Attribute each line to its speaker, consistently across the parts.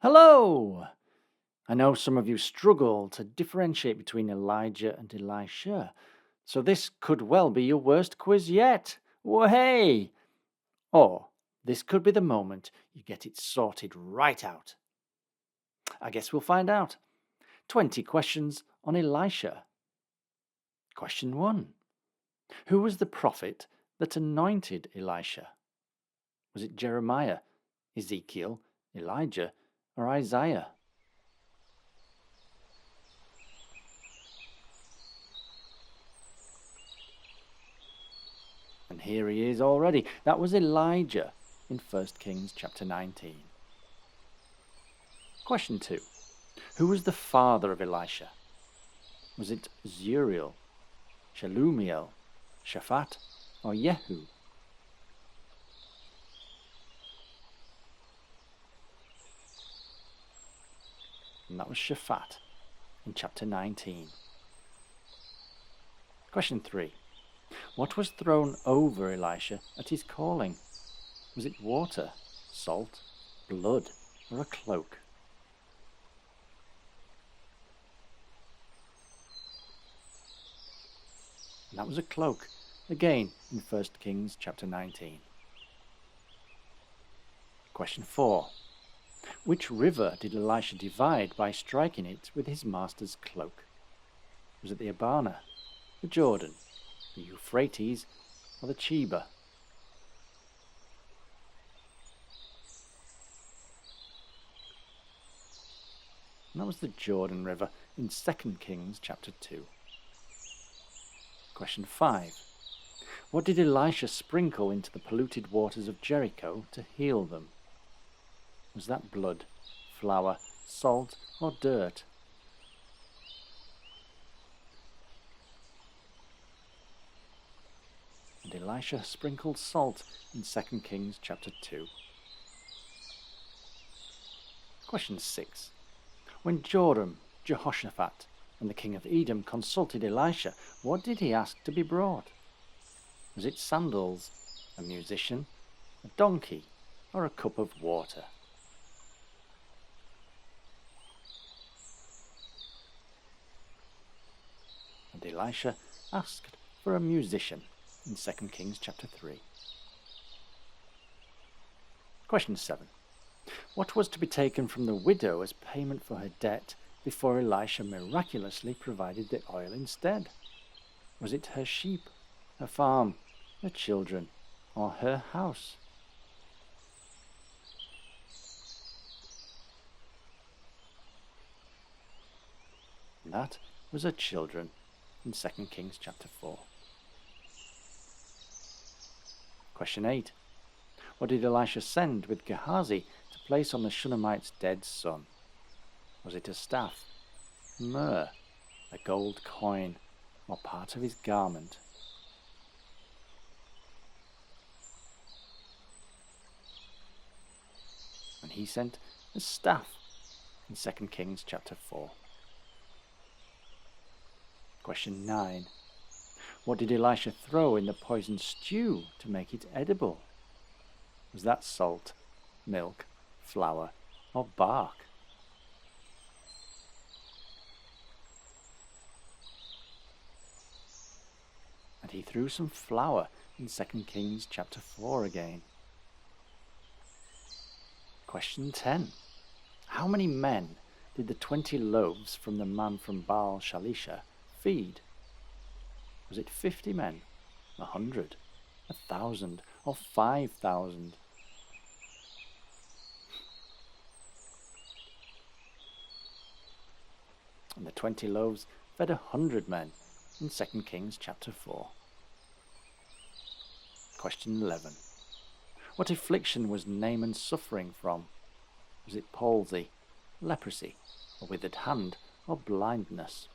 Speaker 1: Hello! I know some of you struggle to differentiate between Elijah and Elisha, so this could well be your worst quiz yet. Hey! Or this could be the moment you get it sorted right out. I guess we'll find out. 20 questions on Elisha. Question 1. Who was the prophet that anointed Elisha? Was it Jeremiah, Ezekiel, Elijah, or Isaiah? And here he is already. That was Elijah in 1 Kings chapter 19. Question 2. Who was the father of Elisha? Was it Zuriel, Shelumiel, Shaphat, or Jehu? And that was Shaphat in chapter 19. Question 3. What was thrown over Elisha at his calling? Was it water, salt, blood, or a cloak? And that was a cloak, again in 1 Kings chapter 19. Question 4. Which river did Elisha divide by striking it with his master's cloak? Was it the Abana, the Jordan, the Euphrates, or the Chebar? And that was the Jordan River in 2 Kings chapter 2. Question 5. What did Elisha sprinkle into the polluted waters of Jericho to heal them? Was that blood, flour, salt, or dirt? And Elisha sprinkled salt in 2 Kings chapter 2. Question 6. When Joram, Jehoshaphat, and the king of Edom consulted Elisha, what did he ask to be brought? Was it sandals, a musician, a donkey, or a cup of water? And Elisha asked for a musician in 2 Kings chapter 3. Question 7. What was to be taken from the widow as payment for her debt before Elisha miraculously provided the oil instead? Was it her sheep, her farm, her children, or her house? And that was her children in 2 Kings chapter 4. Question 8. What did Elisha send with Gehazi to place on the Shunammite's dead son? Was it a staff, myrrh, a gold coin, or part of his garment? And he sent a staff in 2 Kings chapter 4. Question 9. What did Elisha throw in the poisoned stew to make it edible? Was that salt, milk, flour, or bark? And he threw some flour in 2 Kings chapter 4 again. Question 10. How many men did the 20 loaves from the man from Baal Shalisha feed? Was it 50 men, 100, 1,000, or 5,000? And the 20 loaves fed 100 men in 2 Kings chapter 4. Question 11. What affliction was Naaman suffering from? Was it palsy, leprosy, a withered hand, or blindness?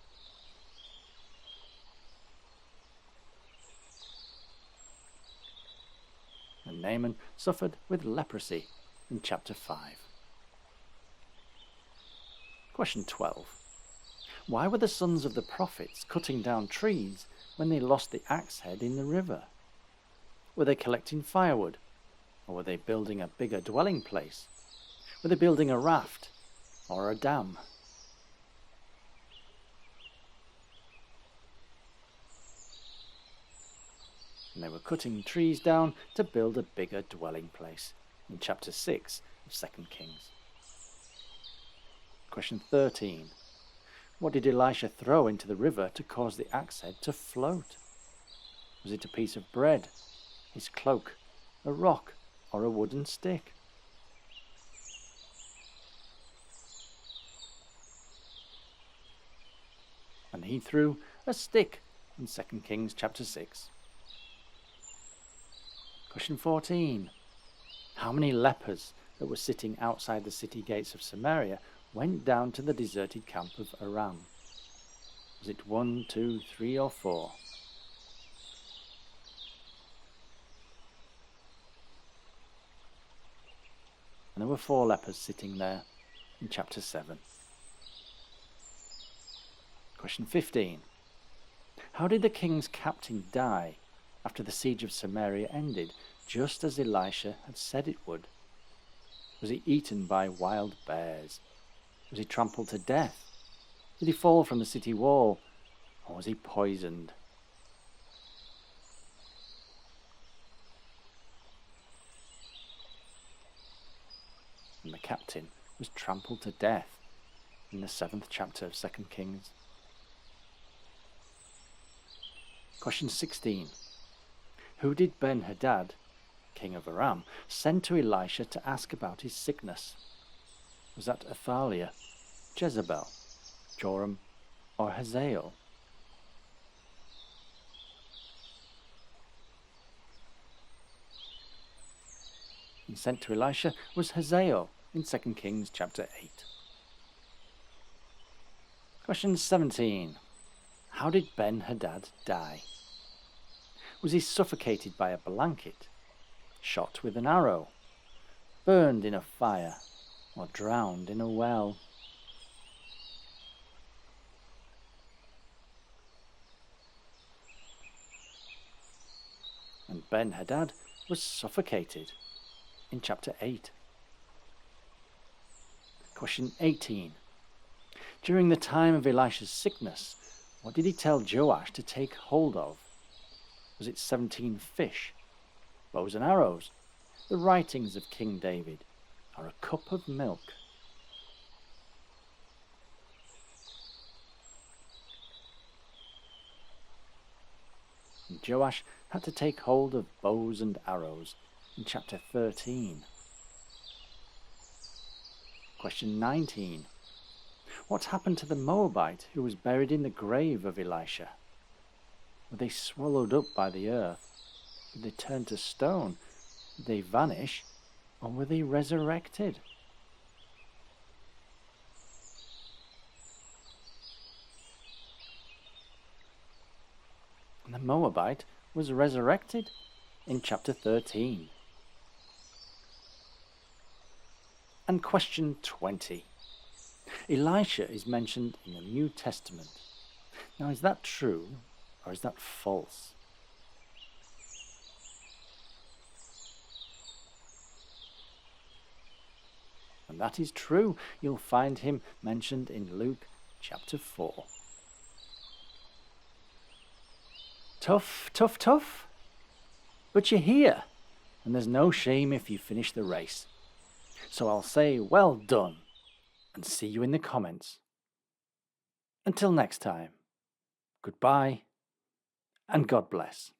Speaker 1: And Naaman suffered with leprosy in chapter 5. Question 12. Why were the sons of the prophets cutting down trees when they lost the axe head in the river? Were they collecting firewood? Or were they building a bigger dwelling place? Were they building a raft, or a dam. And they were cutting trees down to build a bigger dwelling place in chapter 6 of 2 Kings. Question 13. What did Elisha throw into the river to cause the axe head to float? Was it a piece of bread, his cloak, a rock, or a wooden stick? And he threw a stick in 2 Kings chapter 6. Question 14. How many lepers that were sitting outside the city gates of Samaria went down to the deserted camp of Aram? Was it 1, 2, 3, or 4? And there were 4 lepers sitting there in chapter 7. Question 15. How did the king's captain die after the siege of Samaria ended, just as Elisha had said it would? Was he eaten by wild bears? Was he trampled to death? Did he fall from the city wall? Or was he poisoned? And the captain was trampled to death in the 7th chapter of 2 Kings. Question 16. Who did Ben-Hadad, king of Aram, send to Elisha to ask about his sickness? Was that Athaliah, Jezebel, Joram, or Hazael? And sent to Elisha was Hazael in 2 Kings chapter 8. Question 17. How did Ben-Hadad die? Was he suffocated by a blanket, shot with an arrow, burned in a fire, or drowned in a well? And Ben-Hadad was suffocated in chapter 8. Question 18. During the time of Elisha's sickness, what did he tell Joash to take hold of? Was it 17 fish, bows and arrows, the writings of King David, or a cup of milk? And Joash had to take hold of bows and arrows in chapter 13. Question 19. What happened to the Moabite who was buried in the grave of Elisha? Were they swallowed up by the earth? Did they turn to stone? Did they vanish? Or were they resurrected? And the Moabite was resurrected in chapter 13. And question 20. Elisha is mentioned in the New Testament. Now, is that true or is that false? And that is true. You'll find him mentioned in Luke chapter 4. Tough, tough, tough. But you're here, and there's no shame if you finish the race. So I'll say well done, and see you in the comments. Until next time, goodbye, and God bless.